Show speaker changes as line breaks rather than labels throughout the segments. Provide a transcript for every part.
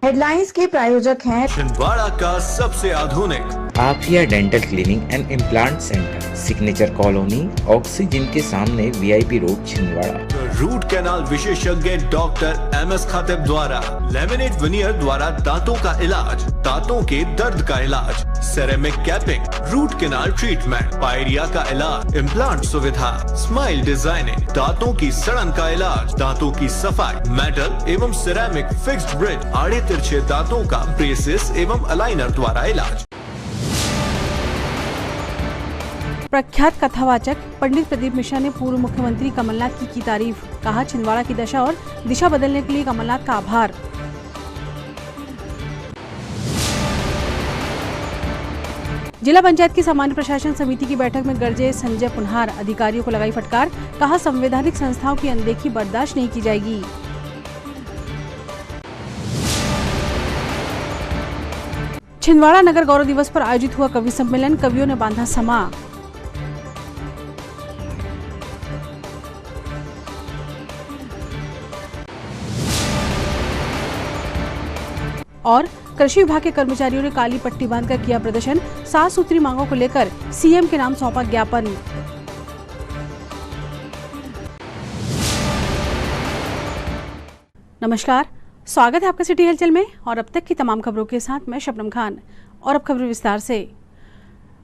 Headlines के प्रायोजक हैं
छिंदवाड़ा का सबसे आधुनिक
Afiya dental cleaning and implant centre, signature colony, oxygen के सामने, VIP road, Chhindwara.
Root canal विशेषज्ञ डॉक्टर एमएस खातिब द्वारा लेमिनेट विनियर द्वारा दांतों का इलाज, दांतों के दर्द का इलाज, ceramic capping, root canal treatment, pyorrhoea का इलाज, इम्प्लांट सुविधा, स्माइल डिजाइनिंग, दांतों की सड़न का इलाज, दांतों की सफाई, मेटल एवं सिरेमिक फिक्स्ड ब्रिज, आड़े तिरछे दांतों का ब्रेसेस एवं अलाइनर द्वारा इलाज।
प्रख्यात कथावाचक पंडित प्रदीप मिश्रा ने पूर्व मुख्यमंत्री कमलनाथ की तारीफ। कहा, छिंदवाड़ा की दशा और दिशा बदलने के लिए कमलनाथ का आभार। जिला पंचायत की सामान्य प्रशासन समिति की बैठक में गरजे संजय पुन्हार, अधिकारियों को लगाई फटकार। कहा, संवैधानिक संस्थाओं की अनदेखी बर्दाश्त नहीं की जाएगी। छिंदवाड़ा नगर गौरव दिवस पर आयोजित हुआ कवि सम्मेलन, कवियों ने बांधा समा। और कृषि विभाग के कर्मचारियों ने काली पट्टी बांधकर किया प्रदर्शन। 7 सूत्री मांगों को लेकर सीएम के नाम सौंपा ज्ञापन। नमस्कार, स्वागत है आपका सिटी हलचल में और अब तक की तमाम खबरों के साथ मैं शबनम खान। और अब खबर विस्तार से।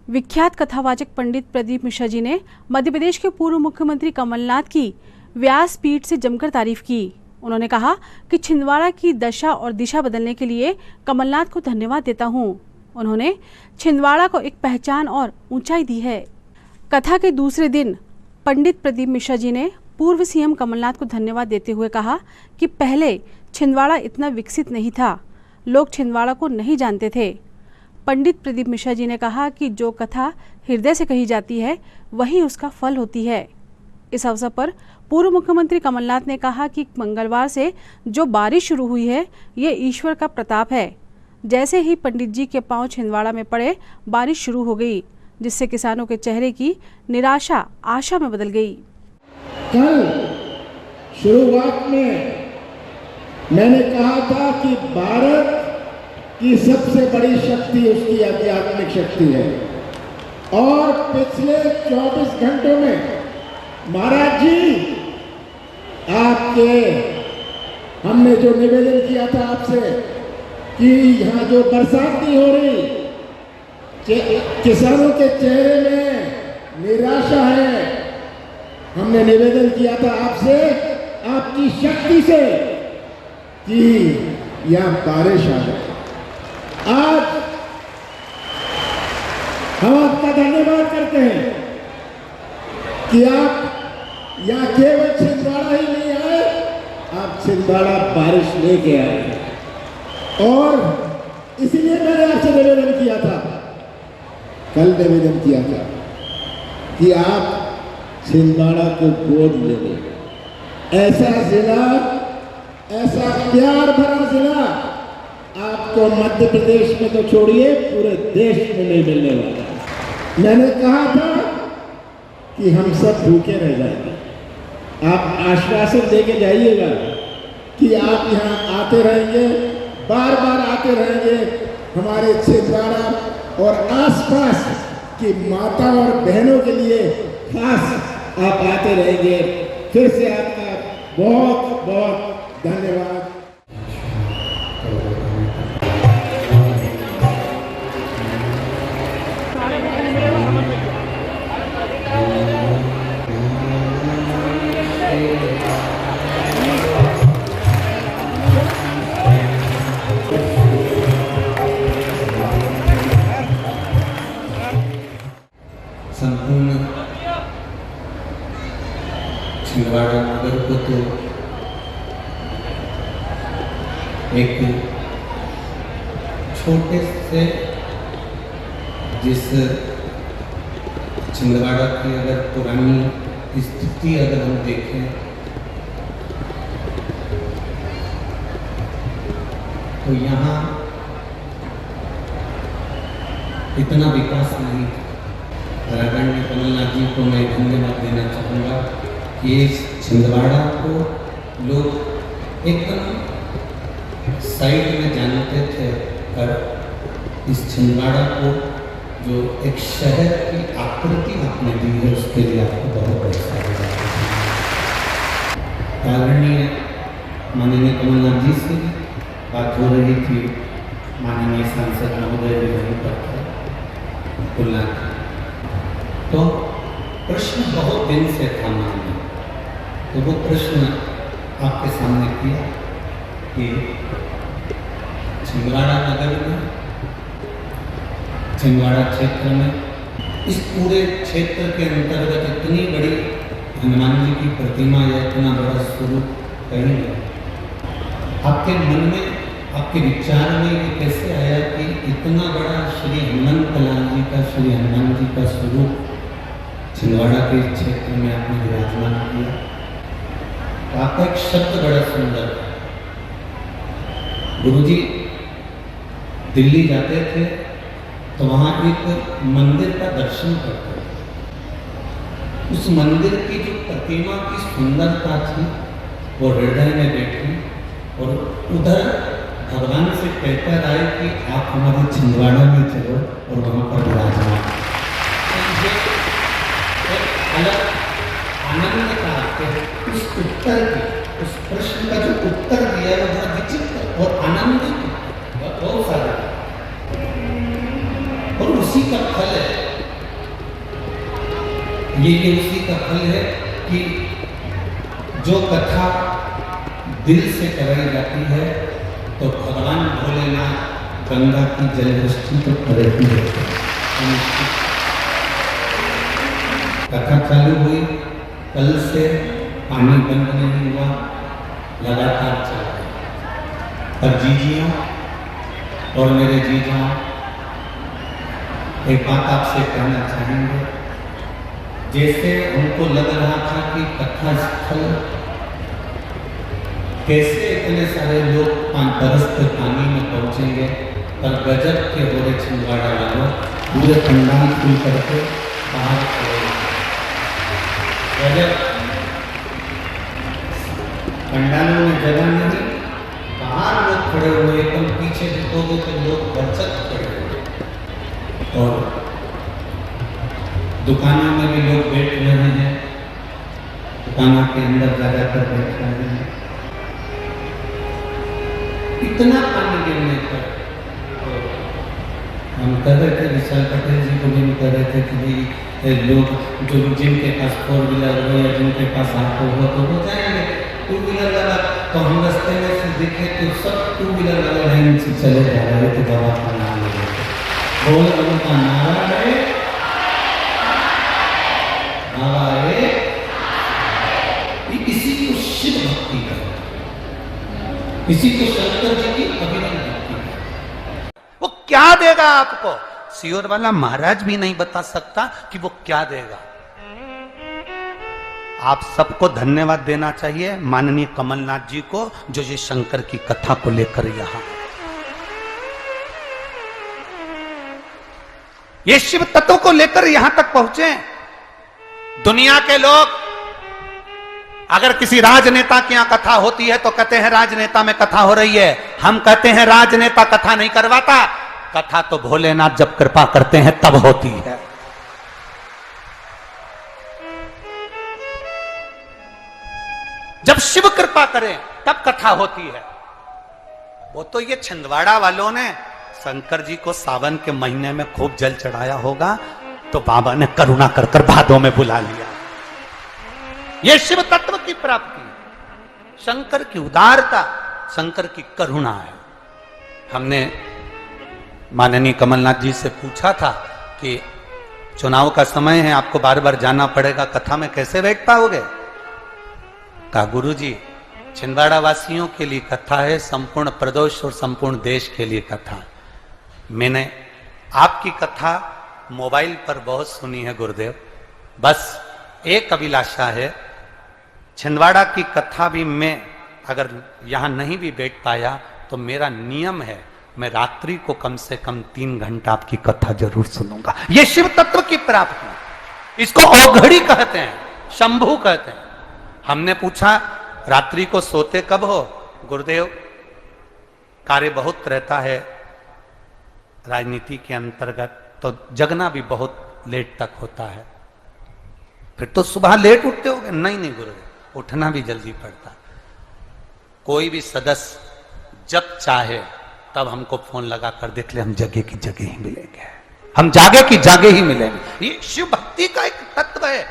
विख्यात कथावाचक पंडित प्रदीप मिश्रा जी ने मध्य प्रदेश के पूर्व मुख्यमंत्री कमलनाथ की व्यासपीठ से जमकर तारीफ की। उन्होंने कहा कि छिंदवाड़ा की दशा और दिशा बदलने के लिए कमलनाथ को धन्यवाद देता हूं। उन्होंने छिंदवाड़ा को एक पहचान और ऊंचाई दी है। कथा के दूसरे दिन पंडित प्रदीप मिश्रा जी ने पूर्व सीएम कमलनाथ को धन्यवाद देते हुए कहा कि पहले छिंदवाड़ा इतना विकसित नहीं था, लोग छिंदवाड़ा को नहीं जानते थे। पंडित प्रदीप मिश्रा जी ने कहा कि जो कथा हृदय से कही जाती है वही उसका फल होती है। इस अवसर पर पूर्व मुख्यमंत्री कमलनाथ ने कहा कि मंगलवार से जो बारिश शुरू हुई है ये ईश्वर का प्रताप है। जैसे ही पंडित जी के पांव छिंदवाड़ा में पड़े, बारिश शुरू हो गई, जिससे किसानों के चेहरे की निराशा आशा में बदल गई।
कल शुरुआत में मैंने कहा था कि भारत की सबसे बड़ी शक्ति उसकी आध्यात्मिक शक्ति है और पिछले 24 घंटों में महाराज जी आपके हमने जो निवेदन किया था आपसे कि यहाँ जो बरसात नहीं हो रही, किसानों के चेहरे में निराशा है, हमने निवेदन किया था आपसे, आपकी शक्ति से कि यहाँ बारिश आ जाए। आज हम आपका धन्यवाद करते हैं कि आप यहाँ केवल छिंदवाड़ा ही नहीं आए, आप छिंदवाड़ा बारिश लेके आए। और इसलिए मैंने आपसे निवेदन किया था, कल निवेदन किया था कि आप छिंदवाड़ा को गोद ले लें। ऐसा जिला, ऐसा प्यार भरा जिला आपको मध्य प्रदेश में तो छोड़िए पूरे देश में नहीं मिलने वाला। मैंने कहा था कि हम सब भूखे रह जाएंगे, आप आश्वासन देके जाइएगा कि आप यहाँ आते रहेंगे, बार बार आते रहेंगे। हमारे छिंदवाड़ा और आसपास की माता और बहनों के लिए खास आप आते रहेंगे। फिर से आपका बहुत बहुत धन्यवाद।
संपूर्ण छिंदवाड़ा नगर को तो एक छोटे से, जिस छिंदवाड़ा की अगर पुरानी स्थिति अगर हम देखें तो यहाँ इतना विकास नहीं था। आदरणीय कमलनाथ जी को मैं धन्यवाद देना चाहूँगा कि इस छिंदवाड़ा को लोग एकदम साइड में जानते थे, पर इस छिंदवाड़ा को जो एक शहर की आकृति आपने दी है उसके लिए आपको बहुत बहुत सारे आदरणीय माननीय कमलनाथ जी से बात हो रही थी, माननीय सांसद महोदय भी वहीं पर थे तुलना। तो प्रश्न बहुत दिन से था मन में, तो वो प्रश्न आपके सामने किया कि छिंदवाड़ा नगर में, छिंदवाड़ा क्षेत्र में, इस पूरे क्षेत्र के अंतर्गत इतनी बड़ी हनुमान जी की प्रतिमा या इतना बड़ा स्वरूप कहीं नहीं। आपके मन में, आपके विचार में ये कैसे आया कि इतना बड़ा श्री हनुमंत लाल जी का, श्री हनुमान जी का स्वरूप छिंदवाड़ा के क्षेत्र में आपने विराजमान किया? तो आपका एक शब्द बड़ा सुंदर है। गुरुजी दिल्ली जाते थे तो वहां एक मंदिर का दर्शन करते थे। उस मंदिर की जो प्रतिमा की सुंदरता थी वो हृदय में बैठी, और उधर भगवान से कहकर आए कि आप हमारे छिंदवाड़ा में चलो और वहां पर विराजमान। अलग आनंद का उस उत्तर की, उस प्रश्न का जो उत्तर दिया वो बड़ा विचित्र और आनंदित बहुत सारा, और उसी का फल है ये उसी का फल है कि जो कथा दिल से कराई जाती है तो भगवान भोलेनाथ गंगा की जलवृष्टि तो करती है। कथा चालू हुई, कल से पानी बंद नहीं हुआ, लगातार चल रहा। पर जीजियों और मेरे जीजा, एक बात आपसे कहना चाहेंगे, जैसे उनको लग रहा था कि कथा स्थल कैसे इतने सारे लोग 5 बरस के पानी में पहुंचेंगे, पर गजब के हो रहे छिंदवाड़ा वालों पूरे पंडाल खुल करके बाहर खड़े। गजब, पंडालों में जगह नहीं, बाहर लोग खड़े हुए, एकदम पीछे देखोगे तो लोग बरसत खड़े हुए, और दुकानों में भी लोग बैठ रहे हैं, दुकानों के अंदर ज्यादातर बैठ रहे हैं। इतना पानी गिरने पर हम कह रहे थे, विशाल पटेल जी को भी कह रहे थे कि भाई लोग जो जिनके पास 4 व्हीलर हो या जिनके पास ऑटो हो तो वो जाएंगे, 2 व्हीलर वाला तो हम रास्ते में से दिखे तो सब 2 व्हीलर वाले लाइन से चले जा रहे थे, दवा का नाम ले रहे थे। बोल उनका नारा है, इसी को शिव भक्ति का, इसी को शंकर जी की अभिनव भक्ति का। वो क्या देगा आपको, सियोर वाला महाराज भी नहीं बता सकता कि वो क्या देगा। आप सबको धन्यवाद देना चाहिए माननीय कमलनाथ जी को, जो ये शंकर की कथा को लेकर यहां, ये शिव तत्व को लेकर यहां तक पहुंचे। दुनिया के लोग अगर किसी राजनेता की यहां कथा होती है तो कहते हैं राजनेता में कथा हो रही है। हम कहते हैं राजनेता कथा नहीं करवाता, कथा तो भोलेनाथ जब कृपा करते हैं तब होती है। जब शिव कृपा करें तब कथा होती है। वो तो ये छिंदवाड़ा वालों ने शंकर जी को सावन के महीने में खूब जल चढ़ाया होगा, तो बाबा ने करुणा कर कर भादों में बुला लिया। ये शिव तत्व की प्राप्ति, शंकर की उदारता, शंकर की करुणा है। हमने माननीय कमलनाथ जी से पूछा था कि चुनाव का समय है, आपको बार बार जाना पड़ेगा, कथा में कैसे बैठ पाओगे? कहा गुरुजी, छिंदवाड़ा वासियों के लिए कथा है, संपूर्ण प्रदेश और संपूर्ण देश के लिए कथा। मैंने आपकी कथा मोबाइल पर बहुत सुनी है गुरुदेव, बस एक अभिलाषा है, छिंदवाड़ा की कथा भी मैं अगर यहां नहीं भी बैठ पाया तो मेरा नियम है, मैं रात्रि को कम से कम 3 घंटा आपकी कथा जरूर सुनूंगा। यह शिव तत्व की प्राप्ति, इसको औघड़ी कहते हैं, शंभु कहते हैं। हमने पूछा रात्रि को सोते कब हो? गुरुदेव कार्य बहुत रहता है राजनीति के अंतर्गत, तो जगना भी बहुत लेट तक होता है। फिर तो सुबह लेट उठते होगे? नहीं गुरुदेव, उठना भी जल्दी पड़ता। कोई भी सदस्य जब चाहे तब हमको फोन लगा कर देख ले, हम जगह की जगह ही मिलेंगे, हम जागे की जागे ही मिलेंगे। ये शिव भक्ति का एक तत्व है।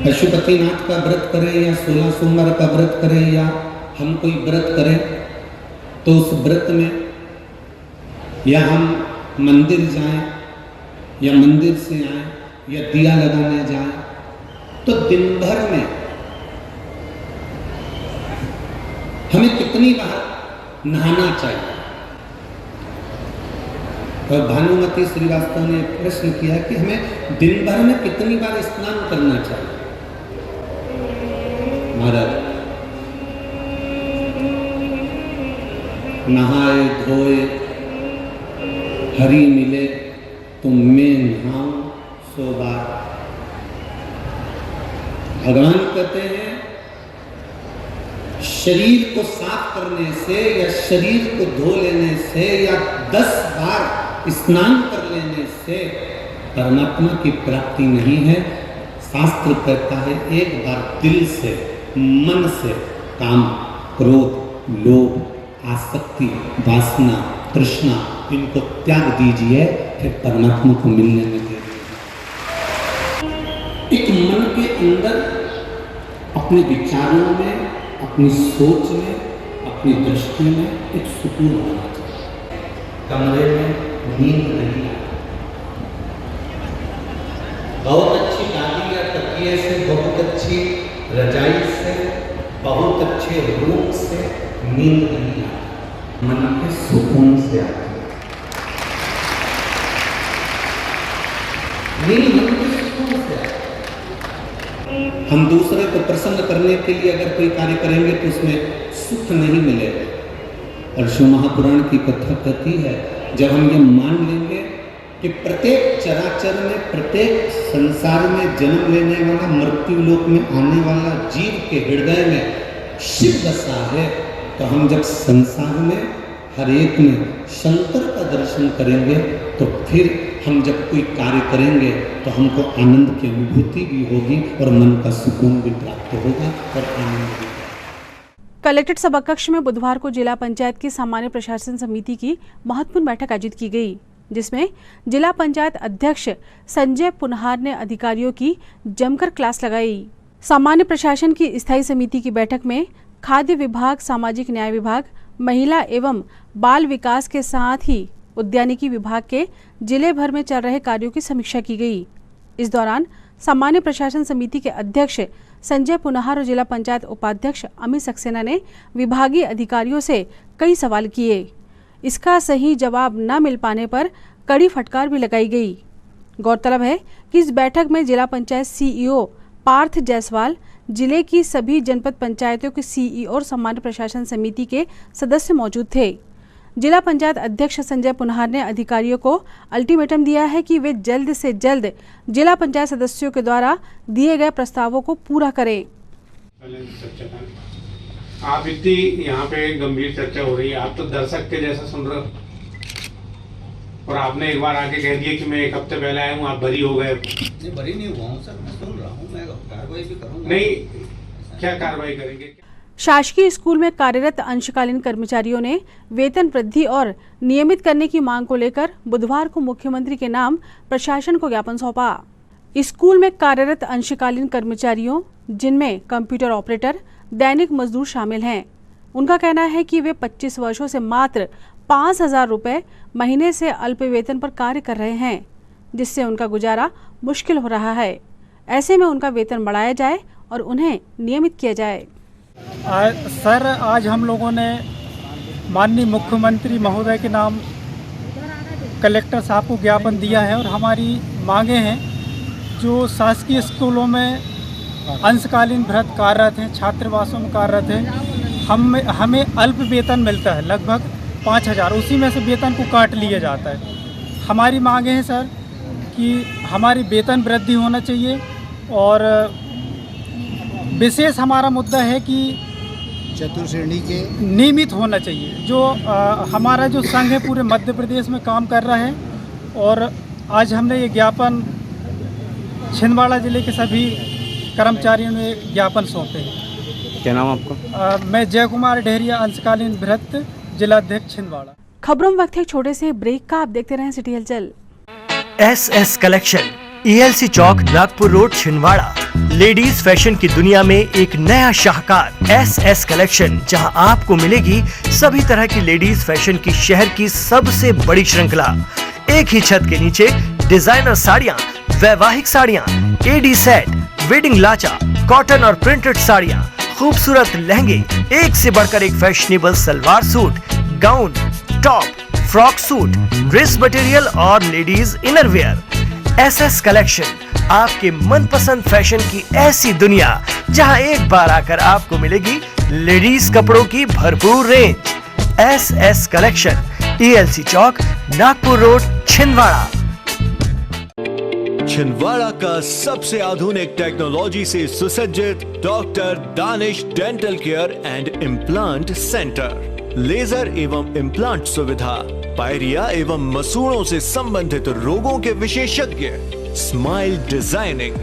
पशुपतिनाथ का व्रत करें या 16 सोमवार का व्रत करें या हम कोई व्रत करें, तो उस व्रत में या हम मंदिर जाएं या मंदिर से आए या दिया लगाने जाएं, तो दिन भर में हमें कितनी बार नहाना चाहिए। और भानुमति श्रीवास्तव ने प्रश्न किया कि हमें दिन भर में कितनी बार स्नान करना चाहिए। महाराज, नहाए धोए हरि मिले तो मैं नहाऊं 100 बार। भगवान कहते हैं शरीर को साफ करने से या शरीर को धो लेने से या 10 बार स्नान कर लेने से परमात्मा की प्राप्ति नहीं है। शास्त्र कहता है एक बार दिल से, मन से काम, क्रोध, लोभ, आसक्ति, वासना, तृष्णा, इनको त्याग दीजिए, फिर परमात्मा को मिलने में दे दीजिए। एक मन के अंदर अपने विचारों में, अपनी सोच में, अपनी दृष्टि में एक सुकून होना चाहिए। कमरे में नींद नहीं आती। बहुत अच्छी गादी या तकिए से, बहुत अच्छी रजाई से, बहुत अच्छे रूम से नींद नहीं आती, मन के सुकून से आती है। नींद मन के सुकून से आती है। हम दूसरे को प्रसन्न करने के लिए अगर कोई कार्य करेंगे तो उसमें सुख नहीं मिलेगा। और शिव महापुराण की कथा कहती है, जब हम ये मान लेंगे कि प्रत्येक चराचर में, प्रत्येक संसार में जन्म लेने वाला, मृत्यु लोक में आने वाला जीव के हृदय में शिव बसा है, तो हम जब संसार में हर एक में शंकर का दर्शन करेंगे, तो फिर हम जब कोई कार्य करेंगे तो हमको आनंद की अनुभूति भी होगी और मन का सुकून भी प्राप्त होगा और आनंद भी।
कलेक्ट्रेट सभा कक्ष में बुधवार को जिला पंचायत की सामान्य प्रशासन समिति की महत्वपूर्ण बैठक आयोजित की गई, जिसमें जिला पंचायत अध्यक्ष संजय पुनहार ने अधिकारियों की जमकर क्लास लगाई। सामान्य प्रशासन की स्थायी समिति की बैठक में खाद्य विभाग, सामाजिक न्याय विभाग, महिला एवं बाल विकास के साथ ही उद्यानिकी विभाग के जिले भर में चल रहे कार्यों की समीक्षा की गई। इस दौरान सामान्य प्रशासन समिति के अध्यक्ष संजय पुनहार और जिला पंचायत उपाध्यक्ष अमित सक्सेना ने विभागीय अधिकारियों से कई सवाल किए। इसका सही जवाब न मिल पाने पर कड़ी फटकार भी लगाई गई। गौरतलब है कि इस बैठक में जिला पंचायत सीईओ पार्थ जायसवाल, जिले की सभी जनपद पंचायतों के सीईओ और सामान्य प्रशासन समिति के सदस्य मौजूद थे। जिला पंचायत अध्यक्ष संजय पुनहार ने अधिकारियों को अल्टीमेटम दिया है कि वे जल्द से जल्द जिला पंचायत सदस्यों के द्वारा दिए गए प्रस्तावों को पूरा करें।
आप इतनी यहाँ पे गंभीर चर्चा हो रही है, आप तो दर्शक के जैसा सुन रहे हो, और आपने एक बार आके कह दिया कि मैं 1 हफ्ते पहले आया हूँ, आप बरी हो गए।
नहीं, बरी नहीं हुआ हूँ सर, मैं सुन रहा हूँ, मैं कार्रवाई भी करूँगा।
नहीं, क्या कार्रवाई करेंगे?
शासकीय स्कूल में कार्यरत अंशकालीन कर्मचारियों ने वेतन वृद्धि और नियमित करने की मांग को लेकर बुधवार को मुख्यमंत्री के नाम प्रशासन को ज्ञापन सौंपा। स्कूल में कार्यरत अंशकालीन कर्मचारियों, जिनमें कंप्यूटर ऑपरेटर, दैनिक मजदूर शामिल हैं, उनका कहना है कि वे 25 वर्षों से मात्र 5,000 रुपये महीने से अल्प वेतन पर कार्य कर रहे हैं, जिससे उनका गुजारा मुश्किल हो रहा है। ऐसे में उनका वेतन बढ़ाया जाए और उन्हें नियमित किया जाए।
सर, आज हम लोगों ने माननीय मुख्यमंत्री महोदय के नाम कलेक्टर साहब को ज्ञापन दिया है और हमारी मांगे हैं, जो शासकीय स्कूलों में अंशकालीन भृत कार्यरत हैं, छात्रावासों में कार्यरत हैं, हमें अल्प वेतन मिलता है लगभग 5,000, उसी में से वेतन को काट लिया जाता है। हमारी मांगे हैं सर कि हमारी वेतन वृद्धि होना चाहिए, और विशेष हमारा मुद्दा है कि
चतुर्श्रेणी के
नियमित होना चाहिए। जो हमारा जो संघ है पूरे मध्य प्रदेश में काम कर रहा है और आज हमने ये ज्ञापन छिंदवाड़ा जिले के सभी कर्मचारियों ने ज्ञापन सौंपे हैं।
क्या नाम आपका?
मैं जय कुमार डेहरिया, अंशकालीन भृत्य, जिलाध्यक्ष छिंदवाड़ा।
खबरों में वक्त है एक छोटे से ब्रेक का। आप देखते रहें सिटी हलचल।
SS collection, ELC Chowk, Nagpur road, Chhindwara. Ladies fashion की दुनिया में एक नया शाहकार SS कलेक्शन, जहां आपको मिलेगी सभी तरह की लेडीज फैशन की शहर की सबसे बड़ी श्रृंखला। एक ही छत के नीचे डिजाइनर साड़ियां, वैवाहिक साड़ियां, AD सेट, वेडिंग लाचा, कॉटन और प्रिंटेड साड़ियां, खूबसूरत लहंगे, एक से बढ़कर एक fashionable salwar suit, gown, top, frock suit, dress material और लेडीज इनरवेयर। SS कलेक्शन, आपके मनपसंद फैशन की ऐसी दुनिया जहां एक बार आकर आपको मिलेगी लेडीज कपड़ों की भरपूर रेंज। SS collection, ELC Chowk, Nagpur road, Chhindwara.
Chhindwara का सबसे आधुनिक टेक्नोलॉजी से सुसज्जित doctor Danish dental care and implant centre. Laser एवं इम्प्लांट सुविधा, पायरिया एवं मसूड़ों से संबंधित रोगों के विशेषज्ञ, स्माइल डिजाइनिंग,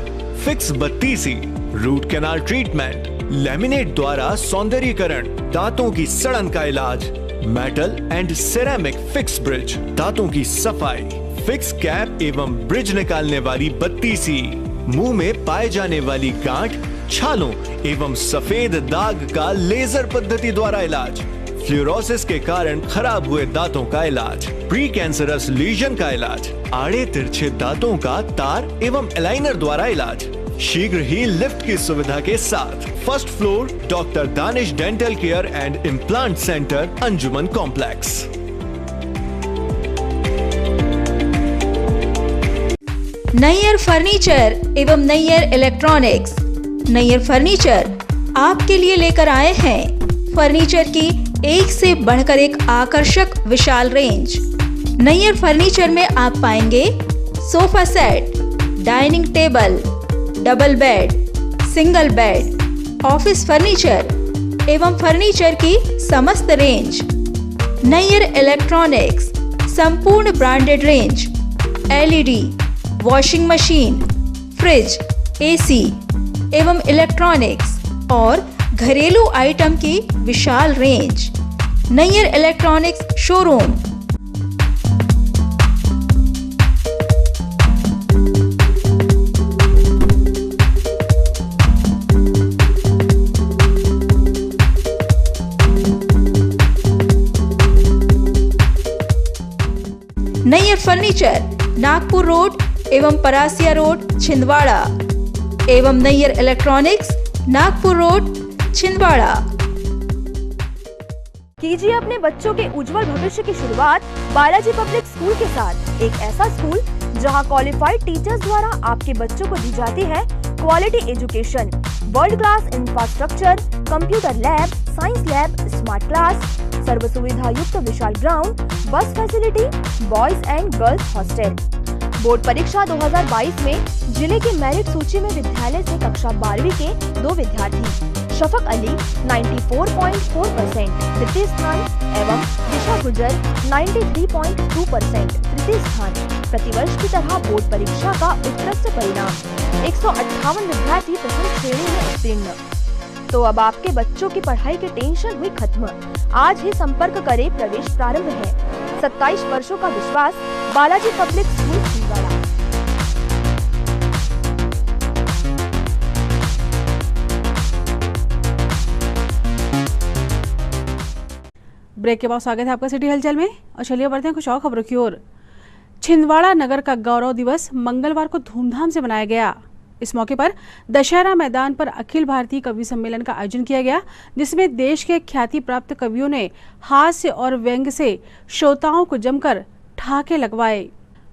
फिक्स बत्तीसी, रूट कैनाल ट्रीटमेंट, लैमिनेट द्वारा सौंदर्यीकरण, दांतों की सड़न का इलाज, metal and ceramic fix bridge, दांतों की सफाई, फिक्स कैप एवं ब्रिज निकालने वाली बत्तीसी, मुंह में पाए जाने वाली गांठ, छालों एवं सफेद दाग का लेजर पद्धति द्वारा इलाज, फ्लोरोसिस के कारण खराब हुए दांतों का इलाज, प्री कैंसरस लीजन का इलाज, आड़े तिरछे दांतों का तार एवं एलाइनर द्वारा इलाज, शीघ्र ही लिफ्ट की सुविधा के साथ। First floor, doctor Danish dental care and implant centre, Anjuman complex.
Nayyar furniture एवं नैयर इलेक्ट्रॉनिक्स। नैयर फर्नीचर आपके लिए लेकर आए हैं फर्नीचर की एक से बढ़कर एक आकर्षक विशाल रेंज। नैयर फर्नीचर में आप पाएंगे sofa set, dining table, double bed, single bed, office furniture एवं फर्नीचर की समस्त रेंज। नैयर इलेक्ट्रॉनिक्स, संपूर्ण branded range, LED, washing machine, fridge, AC एवं इलेक्ट्रॉनिक्स और घरेलू आइटम की विशाल range. Nayyar electronics showroom. Nayyar furniture, Nagpur road एवं परासिया रोड, छिंदवाड़ा एवं नैयर इलेक्ट्रॉनिक्स, नागपुर रोड, छिंदवाड़ा।
कीजिए अपने बच्चों के उज्जवल भविष्य की शुरुआत बालाजी पब्लिक स्कूल के साथ। एक ऐसा स्कूल जहां क्वालिफाइड टीचर्स द्वारा आपके बच्चों को दी जाती है quality education, world class infrastructure, computer lab, science lab, smart class, सर्व सुविधा युक्त विशाल ground, bus facility, boys and girls hostel. Board परीक्षा 2022 में जिले की मेरिट सूची में विद्यालय से कक्षा 12वीं के 2 विद्यार्थी शफक अली 94.4% तृतीय स्थान एवं दिशा गुजर 93.2% तृतीय स्थान। प्रतिवर्ष की तरह बोर्ड परीक्षा का उत्कृष्ट परिणाम 158 विद्यार्थी प्रथम श्रेणी में उत्तीर्ण। तो अब आपके बच्चों की पढ़ाई की टेंशन हुई खत्म। आज ही संपर्क करें, प्रवेश प्रारंभ है। 27 वर्षों का विश्वास, Balaji public school, Chhindwara.
Break के बाद स्वागत है आपका सिटी हलचल में और चलिए बढ़ते हैं कुछ और खबरों की ओर। छिंदवाड़ा नगर का गौरव दिवस मंगलवार को धूमधाम से मनाया गया। इस मौके पर दशहरा मैदान पर अखिल भारतीय कवि सम्मेलन का आयोजन किया गया, जिसमें देश के ख्याति प्राप्त कवियों ने हास्य और व्यंग्य से श्रोताओं को जमकर ठहाके लगवाए।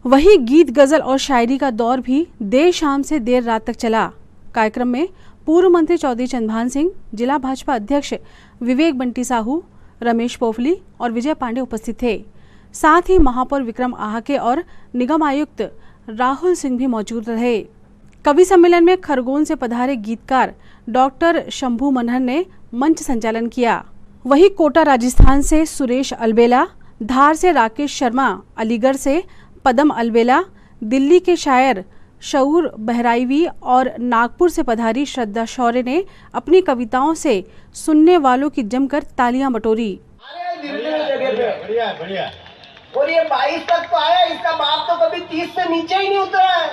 वहीं गीत, गजल और शायरी का दौर भी देर शाम से देर रात तक चला। कार्यक्रम में पूर्व मंत्री चौधरी चंद्रभान सिंह, जिला भाजपा अध्यक्ष विवेक बंटी साहू, रमेश पोफली और विजय पांडे उपस्थित थे। साथ ही महापौर विक्रम आहाके और निगम आयुक्त राहुल सिंह भी मौजूद रहे। कवि सम्मेलन में खरगोन से पधारे गीतकार डॉक्टर शंभू मनहर ने मंच संचालन किया। वहीं कोटा राजस्थान से सुरेश अलबेला, धार से राकेश शर्मा, अलीगढ़ से पदम अलबेला, दिल्ली के शायर शऊर बहराइवी और नागपुर से पधारी श्रद्धा शौर्य ने अपनी कविताओं से सुनने वालों की जमकर तालियां बटोरी।
बढ़िया बढ़िया। और ये 22 तक तो आया, इसका बाप तो कभी 30 से नीचे ही नहीं उतरा है।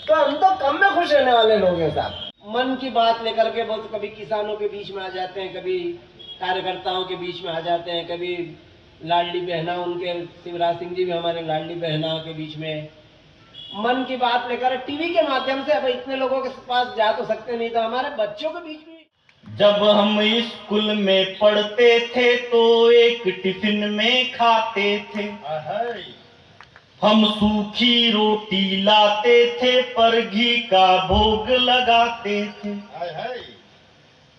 तो हम तो कम में खुश रहने वाले लोग हैं साहब। मन की बात लेकर के बहुत, कभी किसानों के बीच में आ जाते हैं, कभी कार्यकर्ताओं के बीच में आ जाते हैं, कभी लाडली बहना, उनके शिवराज सिंह जी भी हमारे लाडली बहना के बीच में मन की बात लेकर टीवी के माध्यम से। अब इतने लोगों के पास जा तो सकते नहीं, तो हमारे बच्चों के बीच में।
जब हम स्कूल में पढ़ते थे तो एक टिफिन में खाते थे, हम सूखी रोटी लाते थे पर घी का भोग लगाते थे।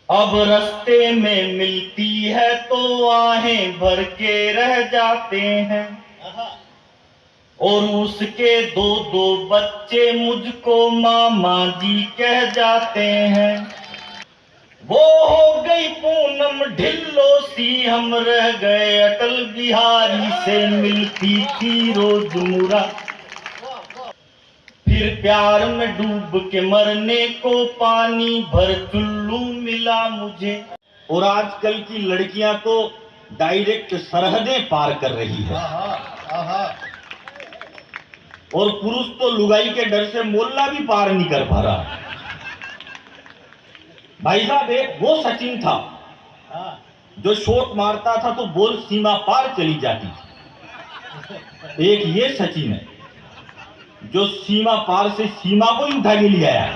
अब रास्ते में मिलती है तो आहें भर के रह जाते हैं, और उसके 2-2 बच्चे मुझको मामा जी कह जाते हैं। वो हो गई पूनम ढिल्लो सी, हम रह गए अटल बिहारी से मिलती थी रोज मुरा। फिर प्यार में डूब के मरने को पानी भर चुल्लू मिला मुझे। और आजकल की लड़कियां तो डायरेक्ट सरहदें पार कर रही है, और पुरुष तो लुगाई के डर से मोहल्ला भी पार नहीं कर पा रहा। भाई साहब, एक वो सचिन था जो शॉट मारता था तो बॉल सीमा पार चली जाती थी। एक ये सचिन है जो सीमा पार से सीमा को ही उठा के ले आया।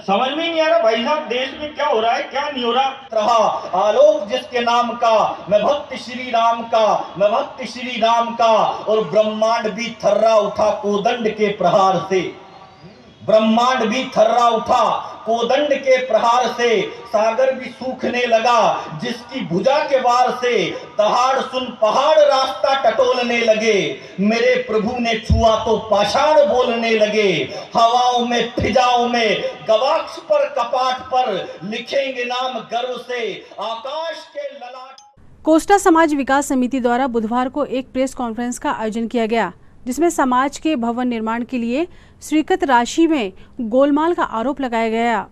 समझ में नहीं आ रहा भाई साहब, देश में क्या हो रहा है क्या नहीं हो रहा। आलोक जिसके नाम का, मैं भक्त श्री राम का, मैं भक्त श्री राम का। और ब्रह्मांड भी थर्रा उठा कोदंड के प्रहार से, ब्रह्मांड भी थर्रा उठा कोदंड के प्रहार से। सागर भी सूखने लगा जिसकी भुजा के वार से। दहाड़ सुन पहाड़ रास्ता टटोलने लगे, मेरे प्रभु ने छुआ तो पाषाण बोलने लगे। हवाओं में फिजाओं में गवाक्ष पर कपाट पर लिखेंगे नाम गर्व से आकाश के ललाट।
कोस्टा समाज विकास समिति द्वारा बुधवार को एक प्रेस कॉन्फ्रेंस का आयोजन किया गया, जिसमें समाज के भवन निर्माण के लिए स्वीकृत राशि में गोलमाल का आरोप लगाया गया।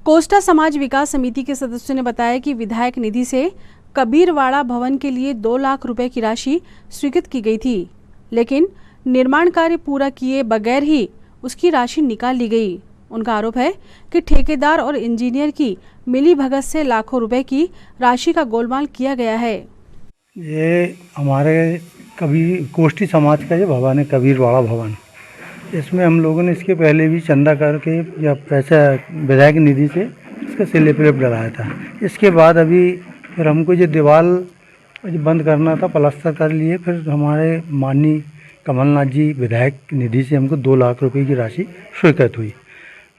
कोस्टा समाज विकास समिति के सदस्यों ने बताया कि विधायक निधि से कबीरवाड़ा भवन के लिए 2 लाख रुपए की राशि स्वीकृत की गई थी, लेकिन निर्माण कार्य पूरा किए बगैर ही उसकी राशि निकाल ली गई। उनका आरोप है कि ठेकेदार और इंजीनियर की मिलीभगत से लाखों रुपए की राशि का गोलमाल किया गया है।
ये हमारे कोष्टी समाज का ये भवन है, कबीरवाड़ा भवन। इसमें हम लोगों ने इसके पहले भी चंदा करके या पैसा विधायक निधि से इसका सिलेपलेप डलाया था। इसके बाद अभी फिर हमको ये दीवार बंद करना था, प्लास्टर कर लिए। फिर हमारे माननीय कमलनाथ जी विधायक निधि से हमको 2 लाख रुपए की राशि स्वीकृत हुई,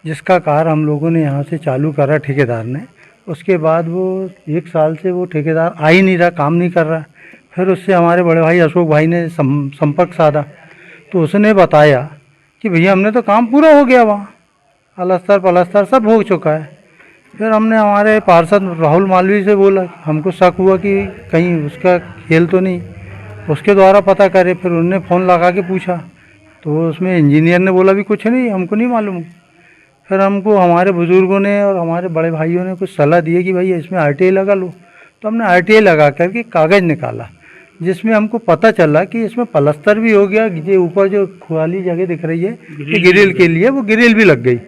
जिसका कार्य हम लोगों ने यहाँ से चालू करा ठेकेदार ने। उसके बाद वो 1 साल से वो ठेकेदार आ ही नहीं रहा, काम नहीं कर रहा। फिर उससे हमारे बड़े भाई अशोक भाई ने संपर्क साधा, तो उसने बताया कि भैया हमने तो काम पूरा हो गया, वहाँ अलस्तर पलस्तर सब हो चुका है। फिर हमने हमारे पार्षद राहुल मालवी से बोला, हमको शक हुआ कि कहीं उसका खेल तो नहीं, उसके द्वारा पता करे। फिर उन्होंने फ़ोन लगा के पूछा तो उसमें इंजीनियर ने बोला भी कुछ नहीं, हमको नहीं मालूम। फिर हमको हमारे बुज़ुर्गों ने और हमारे बड़े भाइयों ने कुछ सलाह दी कि भाई इसमें RTI लगा लो। तो हमने RTI लगा करके कागज़ निकाला, जिसमें हमको पता चला कि इसमें प्लास्टर भी हो गया। ये ऊपर जो खुआली जगह दिख रही है ग्रिल के लिए, वो ग्रिल भी लग गई,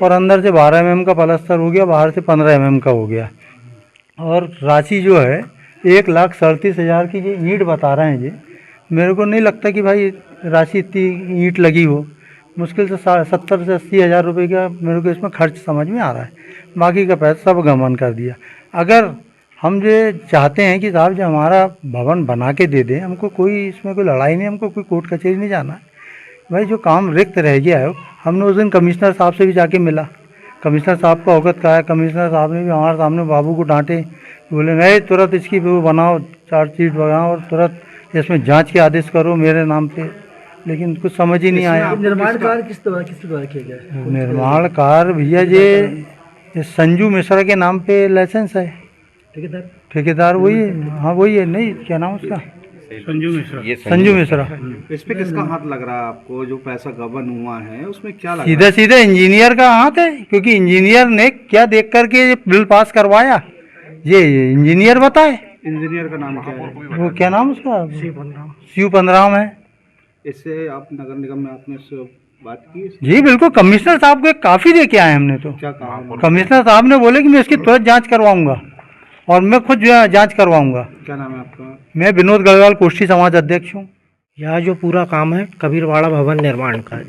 और अंदर से 12 mm का प्लास्टर हो गया, बाहर से 15 mm का हो गया। और राशि जो है 1,37,000 की ये ईंट बता रहे हैं। ये मेरे को नहीं लगता कि भाई राशि इतनी ईंट लगी हो। मुश्किल से 70 से 80 हज़ार रुपये का मेरे को इसमें खर्च समझ में आ रहा है। बाकी का पैसा सब गमन कर दिया। अगर हम ये चाहते हैं कि साहब जो हमारा भवन बना के दे दें, हमको कोई इसमें कोई लड़ाई नहीं, हमको कोई कोर्ट कचहरी नहीं जाना है। भाई जो काम रिक्त रह गया है, हमने उस दिन कमिश्नर साहब से भी जाके मिला, कमिश्नर साहब को अवगत कराया। कमिश्नर साहब ने भी हमारे सामने बाबू को डांटे, बोले नहीं तुरंत इसकी वो बनाओ, चार्जशीट बनाओ और तुरंत इसमें जांच के आदेश करो मेरे नाम पे। लेकिन कुछ समझ ही नहीं आया।
निर्माण कार्य किस द्वारा किया गया?
निर्माण कार्य भैया ये ये संजू मिश्रा के नाम पे लाइसेंस है। ठेकेदार वही है। हाँ वही है। नहीं क्या नाम उसका? संजू मिश्रा।
इस पे किसका हाथ लग रहा है आपको? जो पैसा गबन हुआ है उसमें क्या लग
सीधे सीधे इंजीनियर का हाथ है, क्योंकि इंजीनियर ने क्या देख करके ये बिल पास करवाया, ये इंजीनियर बताए।
इंजीनियर का नाम क्या है?
वो क्या नाम उसका? शिव पंद्राम है।
इससे आप नगर निगम में आपने इससे बात की?
जी बिल्कुल, कमिश्नर साहब को काफी दे के आए हमने। तो
क्या कहा?
कमिश्नर साहब ने बोले कि मैं इसकी तुरंत जांच करवाऊंगा और मैं खुद जांच करवाऊंगा।
क्या नाम है आपका?
मैं विनोद गढ़वाल, कोष्ठी समाज अध्यक्ष हूँ।
यह जो पूरा काम है कबीरवाड़ा भवन निर्माण का,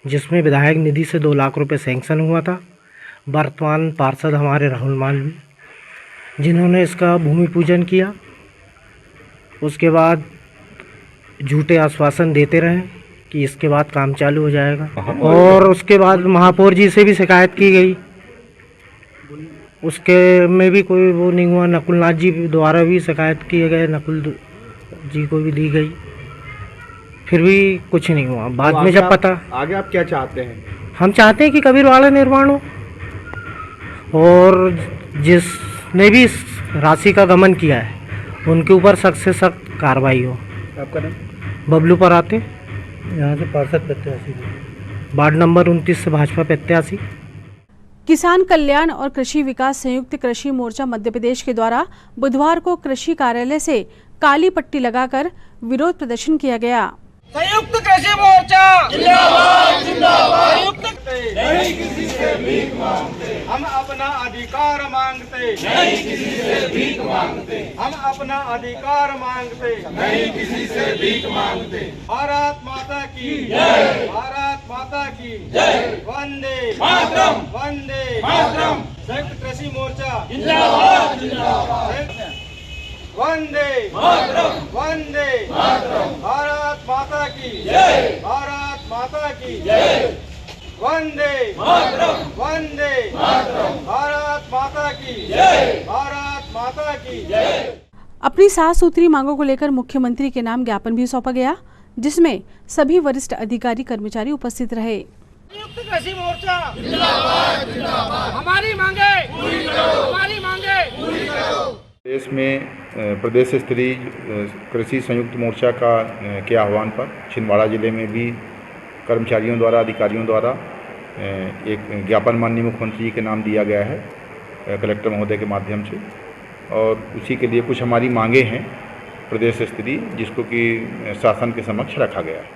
जिसमें विधायक निधि से 2 लाख रुपए सैंक्शन हुआ था। वर्तमान पार्षद हमारे राहुल मालवी, जिन्होंने इसका भूमि पूजन किया। उसके बाद झूठे आश्वासन देते रहे कि इसके बाद काम चालू हो जाएगा, और उसके बाद महापौर जी से भी शिकायत की गई, उसके में भी कोई वो नहीं हुआ। नकुलनाथ जी द्वारा भी शिकायत किए गए, नकुल जी को भी दी गई, फिर भी कुछ नहीं हुआ। बाद में जब पता,
आगे आप क्या चाहते हैं?
हम चाहते हैं कि कबीरवाड़ा निर्माण हो, और जिसने भी इस राशि का गमन किया है उनके ऊपर सख्त से सख्त कार्रवाई हो।
आपका नाम?
बबलू पराते,
यहाँ से पार्षद प्रत्याशी,
वार्ड नंबर 29 से भाजपा प्रत्याशी।
किसान कल्याण और कृषि विकास संयुक्त कृषि मोर्चा मध्य प्रदेश के द्वारा बुधवार को कृषि कार्यालय से काली पट्टी लगाकर विरोध प्रदर्शन किया गया।
संयुक्त कृषि मोर्चा जिंदाबाद जिंदाबाद। संयुक्त नहीं किसी से भीख मांगते, हम अपना अधिकार मांगते, नहीं किसी से भीख मांगते, हम अपना अधिकार मांगते, नहीं किसी से भीख मांगते। भारत माता की जय, भारत माता की जय, वंदे मातरम, वंदे मातरम। संयुक्त कृषि मोर्चा जिंदाबाद जिंदाबाद। वंदे मातरम, वंदे मातरम। भारत माता की जय, भारत माता की जय। वंदे मातरम, वंदे मातरम। भारत माता की जय, भारत माता की जय।
अपनी 7 सूत्री मांगों को लेकर मुख्यमंत्री के नाम ज्ञापन भी सौंपा गया, जिसमें सभी वरिष्ठ अधिकारी कर्मचारी उपस्थित रहे।
संयुक्त कृषि मोर्चा जिंदाबाद जिंदाबाद। हमारी मांगे पूरी करो, हमारी मांगे पूरी करो।
देश में प्रदेश स्तरीय कृषि संयुक्त मोर्चा के आह्वान पर छिंदवाड़ा जिले में भी कर्मचारियों द्वारा, अधिकारियों द्वारा एक ज्ञापन माननीय मुख्यमंत्री जी के नाम दिया गया है कलेक्टर महोदय के माध्यम से, और उसी के लिए कुछ हमारी मांगे हैं प्रदेश स्तरीय, जिसको कि शासन के समक्ष रखा गया है।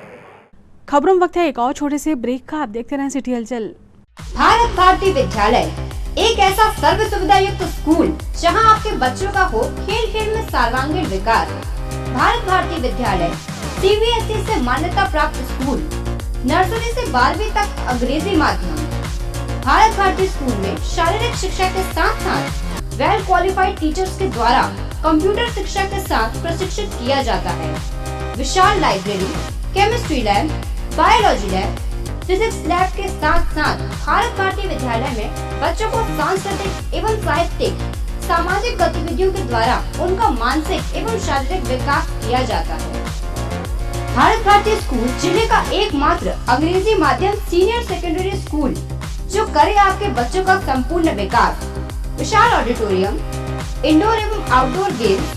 खबरों में वक्त है एक और छोटे से ब्रेक का। आप देखते रहें सिटी हलचल।
भारत भारती विद्यालय एक ऐसा सर्व सुविधा युक्त स्कूल जहां आपके बच्चों का हो खेल खेल में सर्वांगीण विकास। भारत भारती विद्यालय CBSE से मान्यता प्राप्त स्कूल, नर्सरी से 12वीं तक अंग्रेजी माध्यम। भारत भारती स्कूल में शारीरिक शिक्षा के साथ साथ वेल क्वालिफाइड टीचर्स के द्वारा कंप्यूटर शिक्षा के साथ प्रशिक्षित किया जाता है। विशाल library, chemistry lab, biology lab, physics lab के साथ साथ भारत भारती विद्यालय में बच्चों को सांस्कृतिक एवं साहित्यिक सामाजिक गतिविधियों के द्वारा उनका मानसिक एवं शारीरिक विकास किया जाता है। भारत भारती स्कूल जिले का एकमात्र अंग्रेजी माध्यम सीनियर सेकेंडरी स्कूल जो करे आपके बच्चों का संपूर्ण विकास। विशाल ऑडिटोरियम, इंडोर एवं आउटडोर गेम्स,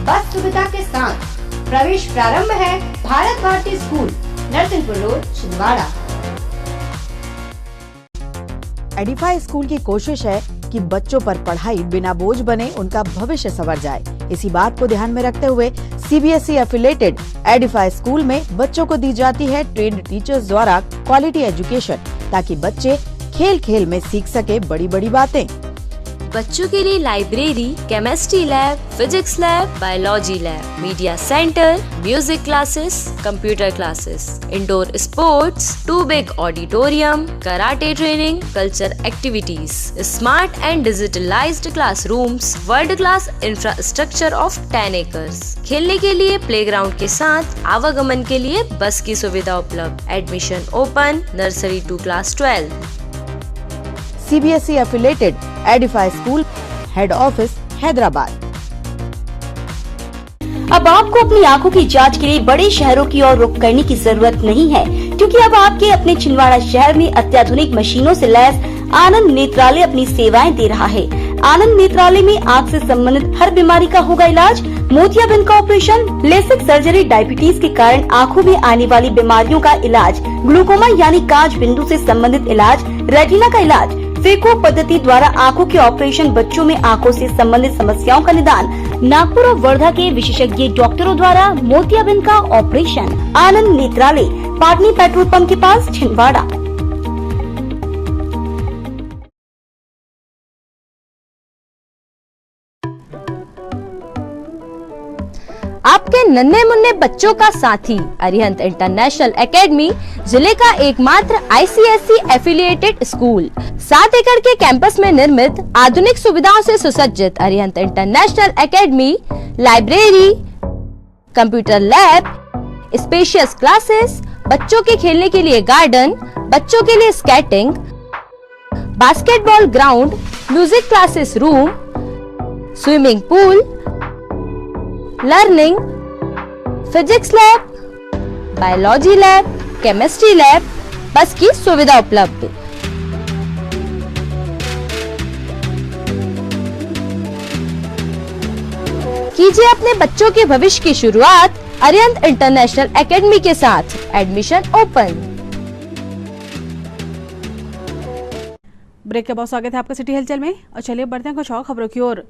बस सुविधा के साथ प्रवेश प्रारंभ है। Bharat Bharati school, Narsinghpur road, Chhindwara.
Edify school की कोशिश है कि बच्चों पर पढ़ाई बिना बोझ बने, उनका भविष्य संवर जाए। इसी बात को ध्यान में रखते हुए CBSE एफिलेटेड एडिफाई स्कूल में बच्चों को दी जाती है ट्रेन्ड टीचर्स द्वारा क्वालिटी एजुकेशन, ताकि बच्चे खेल खेल में सीख सके बड़ी बड़ी बातें।
बच्चों के लिए library, chemistry lab, physics lab, biology lab, media centre, music classes, computer classes, indoor sports, 2 big auditorium, karate training, culture activities, smart and digitalised classrooms, world class infrastructure of 10 acres. खेलने के लिए प्लेग्राउंड के साथ आवागमन के लिए बस की सुविधा उपलब्ध। Admission open, nursery to class 12।
CBSE affiliated Edify school, head office Hyderabad.
अब आपको अपनी आंखों की जांच के लिए बड़े शहरों की ओर रुख करने की जरूरत नहीं है, क्योंकि अब आपके अपने छिंदवाड़ा शहर में अत्याधुनिक मशीनों से लैस आनंद नेत्रालय अपनी सेवाएं दे रहा है। आनंद नेत्रालय में आँख से संबंधित हर बीमारी का होगा इलाज। मोतियाबिंद का ऑपरेशन, लेसिक सर्जरी, डायबिटीज के कारण आँखों में आने वाली बीमारियों का इलाज, ग्लूकोमा यानी कांच बिंदु से संबंधित इलाज, रेटिना का इलाज, फेको पद्धति द्वारा आँखों के ऑपरेशन, बच्चों में आँखों से संबंधित समस्याओं का निदान, नागपुर और वर्धा के विशेषज्ञ डॉक्टरों द्वारा मोतियाबिंद का ऑपरेशन। आनंद नेत्रालय, पाटनी पेट्रोल पंप के पास, छिंदवाड़ा।
आपके नन्हे मुन्ने बच्चों का साथी अरिहंत इंटरनेशनल एकेडमी जिले का एकमात्र ICSE एफिलिएटेड स्कूल। 7 एकड़ के कैंपस में निर्मित आधुनिक सुविधाओं से सुसज्जित Arihant international academy library, computer lab, spacious classes, बच्चों के खेलने के लिए गार्डन, बच्चों के लिए skating, basketball ground, music classes room, swimming pool, learning, physics lab, biology lab, chemistry lab, बस की सुविधा उपलब्ध। कीजिए अपने बच्चों के भविष्य की शुरुआत अरिहंत इंटरनेशनल एकेडमी के साथ। Admission open.
ब्रेक के बाद स्वागत है आपका सिटी हलचल में और चलिए बढ़ते हैं कुछ और खबरों की ओर।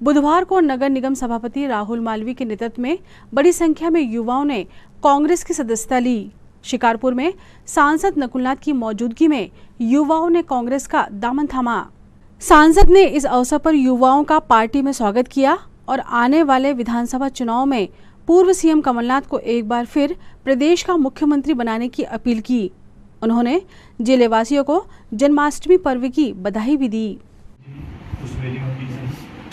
बुधवार को नगर निगम सभापति राहुल मालवी के नेतृत्व में बड़ी संख्या में युवाओं ने कांग्रेस की सदस्यता ली। शिकारपुर में सांसद नकुलनाथ की मौजूदगी में युवाओं ने कांग्रेस का दामन थामा। सांसद ने इस अवसर पर युवाओं का पार्टी में स्वागत किया और आने वाले विधानसभा चुनाव में पूर्व सीएम कमलनाथ को एक बार फिर प्रदेश का मुख्यमंत्री बनाने की अपील की। उन्होंने जिले वासियों को जन्माष्टमी पर्व की बधाई भी दी।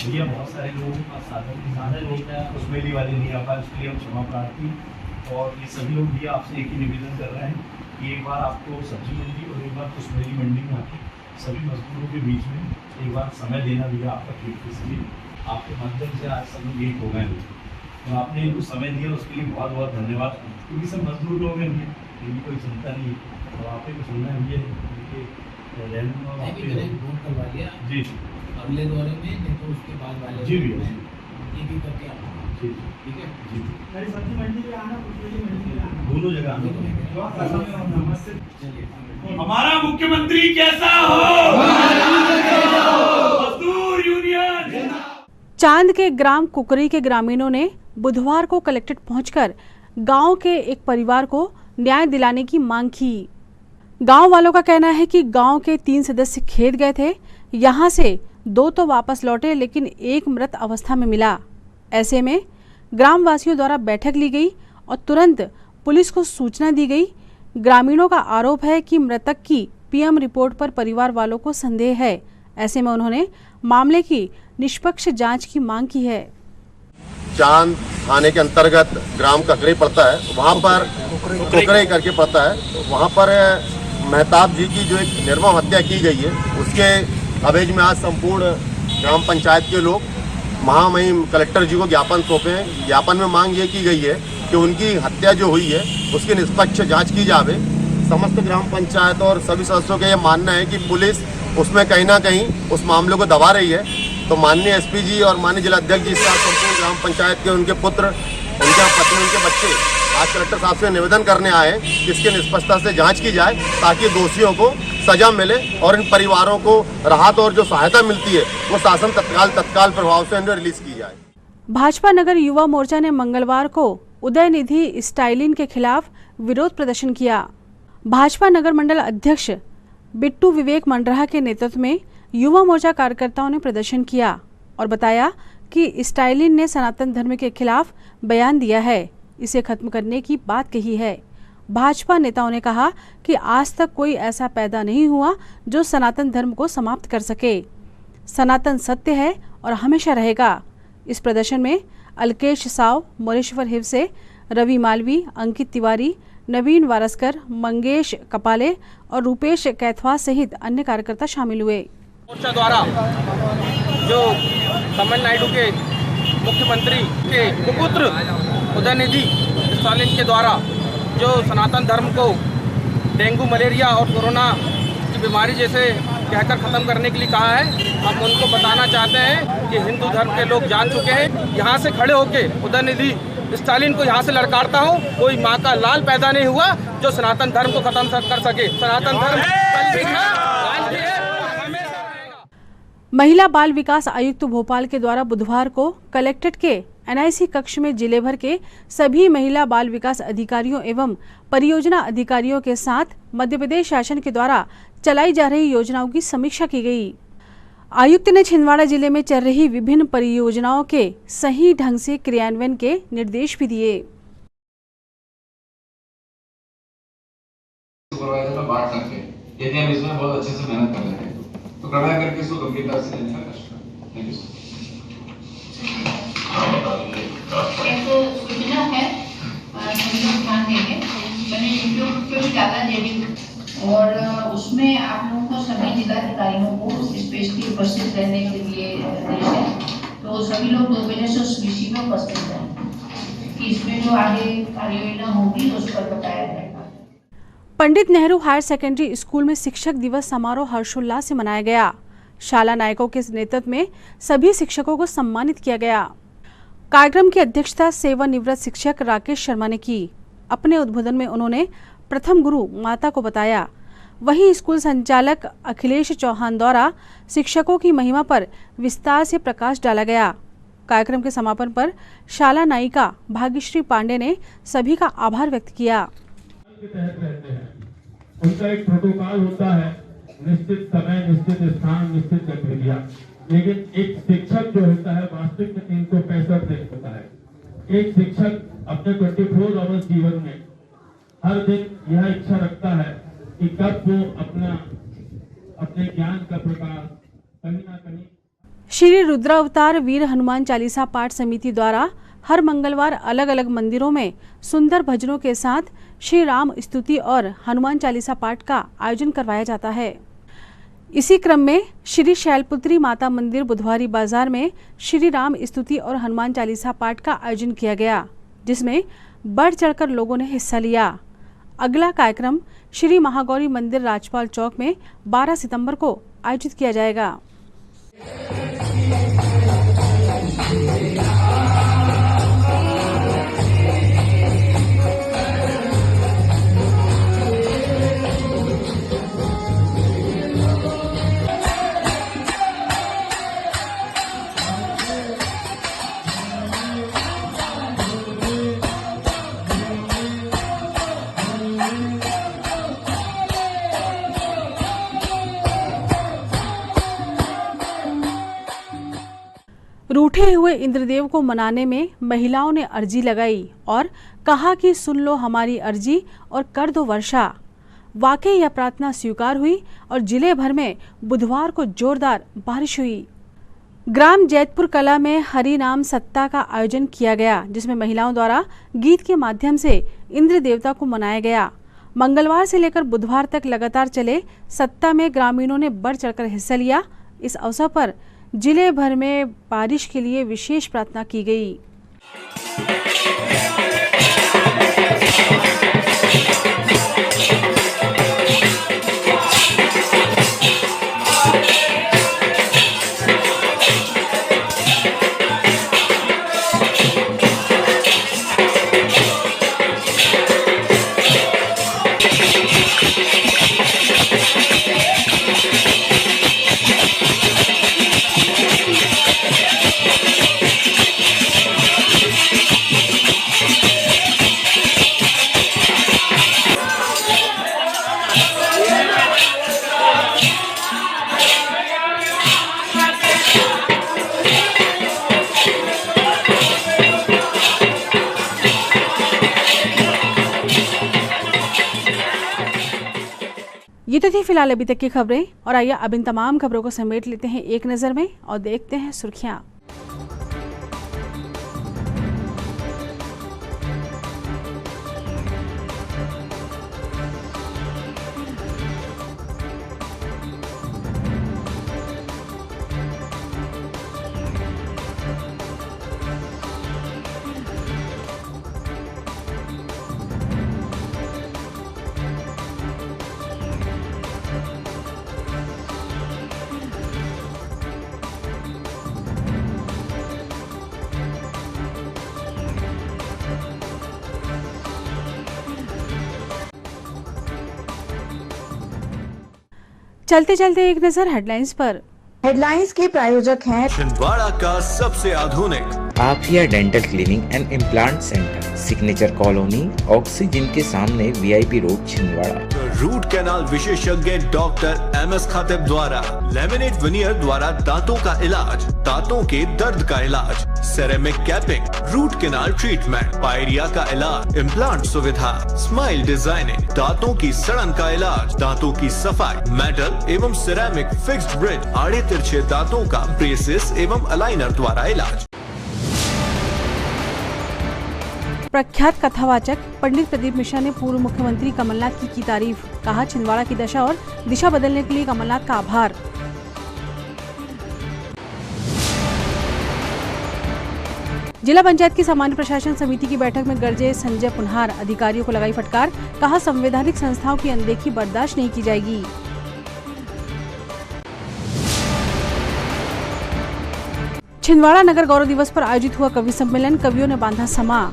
भैया बहुत सारे लोगों का साधन होता है, उस मेली वाले नहीं आ पाए, उसके लिए हम क्षमा प्रार्थी। और ये सभी लोग भी आपसे एक ही निवेदन कर रहे हैं कि एक बार आपको सब्जी मंडी और एक बार पुष्पमेली मंडी में आके सभी मजदूरों के बीच में एक बार समय देना भी आपका खेत के लिए। आपके माध्यम से आज सब लोग एक हो गए हैं, तो आपने इनको समय दिया उसके लिए बहुत बहुत धन्यवाद। क्योंकि सब मजदूर लोग हैं, इनकी कोई चिंता नहीं है और आप को सुनना है जी
अगले दौरे में, नहीं तो उसके बाद वाले
जी भी
ये भी करके आप ठीक है जी
दोनों जगह हमारा मुख्यमंत्री कैसा हो, मजदूर यूनियन।
चांद के ग्राम कुकरी के ग्रामीणों ने बुधवार को कलेक्ट्रेट पहुंचकर गांव के एक परिवार को न्याय दिलाने की मांग की। गांव वालों का कहना है कि गांव के 3 सदस्य खेत गए थे, यहां से 2 तो वापस लौटे लेकिन एक मृत अवस्था में मिला। ऐसे में ग्रामवासियों द्वारा बैठक ली गई और तुरंत पुलिस को सूचना दी गई। ग्रामीणों का आरोप है कि मृतक की पीएम रिपोर्ट पर परिवार वालों को संदेह है। ऐसे में उन्होंने मामले की निष्पक्ष जांच की मांग की है।
चांद थाने के अंतर्गत ग्राम ककड़ी पड़ता है, वहाँ पर कुकड़ी करके पड़ता है, वहाँ पर मेहताब जी की जो एक निर्मम हत्या की गई है, उसके अवेज में आज संपूर्ण ग्राम पंचायत के लोग महामहिम कलेक्टर जी को ज्ञापन सौंपे हैं। ज्ञापन में मांग ये की गई है कि उनकी हत्या जो हुई है उसकी निष्पक्ष जांच की जावे। समस्त ग्राम पंचायत और सभी सदस्यों का ये मानना है कि पुलिस उसमें कहीं ना कहीं उस मामले को दबा रही है। तो माननीय एसपी जी और माननीय जिलाध्यक्ष जी से संपूर्ण ग्राम पंचायत के उनके पुत्र, उनके पत्नी, उनके बच्चे आज कलेक्टर साहब से निवेदन करने आए कि इसकी निष्पक्षता से जांच की जाए ताकि दोषियों को सजा मिले और इन परिवारों को राहत और जो सहायता मिलती है वो शासन तत्काल प्रभाव से इन्हें रिलीज की जाए।
भाजपा नगर युवा मोर्चा ने मंगलवार को उदयनिधि स्टाइलिन के खिलाफ विरोध प्रदर्शन किया। भाजपा नगर मंडल अध्यक्ष बिट्टू विवेक मंडराहा के नेतृत्व में युवा मोर्चा कार्यकर्ताओं ने प्रदर्शन किया और बताया कि स्टाइलिन ने सनातन धर्म के खिलाफ बयान दिया है, इसे खत्म करने की बात कही है। भाजपा नेताओं ने कहा कि आज तक कोई ऐसा पैदा नहीं हुआ जो सनातन धर्म को समाप्त कर सके। सनातन सत्य है और हमेशा रहेगा। इस प्रदर्शन में अलकेश साव, मोरेश्वर हिव से रवि मालवी, अंकित तिवारी, नवीन वारस्कर, मंगेश कपाले और रूपेश कैथवा सहित अन्य कार्यकर्ता शामिल हुए।
मोर्चा द्वारा जो तमिलनाडु के मुख्यमंत्री के कुपुत्र उदयनिधि स्टालिन के द्वारा जो सनातन धर्म को डेंगू, मलेरिया और कोरोना की बीमारी जैसे
कहकर ख़त्म करने के लिए कहा है। हम उनको बताना चाहते हैं कि हिंदू धर्म के लोग जाग चुके हैं। यहाँ से खड़े होके उदयनिधि स्टालिन को यहाँ से लड़काता हो, कोई माँ का लाल पैदा नहीं हुआ जो सनातन धर्म को खत्म कर सके। सनातन धर्म कल भी था, आज भी है, हमेशा रहेगा।
महिला बाल विकास आयुक्त भोपाल के द्वारा बुधवार को कलेक्ट्रेट के NIC कक्ष में जिले भर के सभी महिला बाल विकास अधिकारियों एवं परियोजना अधिकारियों के साथ मध्य प्रदेश शासन के द्वारा चलाई जा रही योजनाओं की समीक्षा की गई। आयुक्त ने छिंदवाड़ा जिले में चल रही विभिन्न परियोजनाओं के सही ढंग से क्रियान्वयन के निर्देश भी दिए।
सुपरवाइजर में बांट सकते हैं यदि हम इसमें बहुत अच्छे से मेहनत कर रहे हैं तो कृपया करके इसको गंभीरता से लेने का कष्ट करें। Thank you.
एक सूचना है, ध्यान देंगे, मैंने यूट्यूब पे भी डाला जेडी और उसमें आप लोगों को सभी जिलाधिकारियों को स्पेशली उपस्थित रहने के लिए निर्देश है। तो सभी लोग 2 बजे से उस विषय में उपस्थित रहें कि इसमें जो आगे कार्ययोजना होगी उस पर बताया जाएगा।
Pandit Nehru higher secondary school में शिक्षक दिवस समारोह हर्षोल्लास से मनाया गया। शाला नायकों के नेतृत्व में सभी शिक्षकों को सम्मानित किया गया। कार्यक्रम की अध्यक्षता सेवानिवृत्त शिक्षक राकेश शर्मा ने की। अपने उद्बोधन में उन्होंने प्रथम गुरु माता को बताया। वहीं स्कूल संचालक अखिलेश चौहान द्वारा शिक्षकों की महिमा पर विस्तार से प्रकाश डाला गया। कार्यक्रम के समापन पर शाला नायिका भाग्यश्री पांडे ने सभी का आभार व्यक्त किया।
उनका एक प्रोटोकॉल होता है, निश्चित समय, निश्चित स्थान, निश्चित गतिविधियां, लेकिन एक शिक्षक जो होता है वास्तविक में 365 दिन होता है। एक शिक्षक अपने 24 आवर्स जीवन में हर दिन यह इच्छा रखता है कि कब वो अपने ज्ञान का प्रकाश कहीं ना कहीं।
श्री रुद्रावतार वीर हनुमान चालीसा पाठ समिति द्वारा हर मंगलवार अलग अलग मंदिरों में सुंदर भजनों के साथ श्री राम स्तुति और हनुमान चालीसा पाठ का आयोजन करवाया जाता है। इसी क्रम में श्री शैलपुत्री माता मंदिर बुधवारी बाजार में श्री राम स्तुति और हनुमान चालीसा पाठ का आयोजन किया गया, जिसमें बढ़ चढ़कर लोगों ने हिस्सा लिया। अगला कार्यक्रम श्री महागौरी मंदिर राजपाल चौक में 12 सितंबर को आयोजित किया जाएगा। रूठे हुए इंद्रदेव को मनाने में महिलाओं ने अर्जी लगाई और कहा कि सुन लो हमारी अर्जी और कर दो वर्षा। वाकई यह प्रार्थना स्वीकार हुई और जिले भर में बुधवार को जोरदार बारिश हुई। ग्राम जैतपुर कला में हरि नाम सत्ता का आयोजन किया गया, जिसमें महिलाओं द्वारा गीत के माध्यम से इंद्र देवता को मनाया गया। मंगलवार से लेकर बुधवार तक लगातार चले सत्ता में ग्रामीणों ने बढ़ चढ़कर हिस्सा लिया। इस अवसर पर जिले भर में बारिश के लिए विशेष प्रार्थना की गई। ये तो थी फिलहाल अभी तक की खबरें, और आइए अब इन तमाम खबरों को समेट लेते हैं एक नज़र में और देखते हैं सुर्खियां। चलते चलते एक नजर हेडलाइंस पर।
हेडलाइंस के प्रायोजक हैं
छिंदवाड़ा का सबसे आधुनिक
Afiya dental cleaning and implant centre, signature colony, oxygen के सामने VIP road, Chhindwara.
Root canal विशेषज्ञ डॉक्टर MS खातिब द्वारा लेमिनेट विनियर द्वारा दांतों का इलाज, दांतों के दर्द का इलाज, ceramic capping, root canal treatment, pyorrhoea का इलाज, इम्प्लांट सुविधा, स्माइल डिजाइनिंग, दांतों की सड़न का इलाज, दांतों की सफाई, मेटल एवं सिरेमिक फिक्स्ड ब्रिज, आड़े तिरछे दांतों का ब्रेसेस एवं अलाइनर द्वारा इलाज।
प्रख्यात कथावाचक पंडित प्रदीप मिश्रा ने पूर्व मुख्यमंत्री कमलनाथ की तारीफ, कहा छिंदवाड़ा की दशा और दिशा बदलने के लिए कमलनाथ का आभार। जिला पंचायत की सामान्य प्रशासन समिति की बैठक में गरजे संजय पुन्हार, अधिकारियों को लगाई फटकार, कहा संवैधानिक संस्थाओं की अनदेखी बर्दाश्त नहीं की जाएगी। छिंदवाड़ा नगर गौरव दिवस पर आयोजित हुआ कवि सम्मेलन, कवियों ने बांधा समा।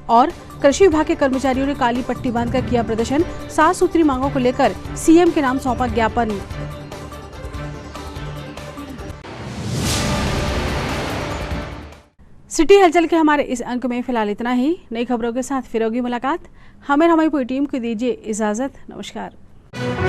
और कृषि विभाग के कर्मचारियों ने काली पट्टी बांधकर किया प्रदर्शन, 7 सूत्री मांगों को लेकर CM के नाम सौंपा ज्ञापन। सिटी हलचल के हमारे इस अंक में फिलहाल इतना ही। नई खबरों के साथ फिर होगी मुलाकात। हमें हमारी पूरी टीम को दीजिए इजाजत। नमस्कार।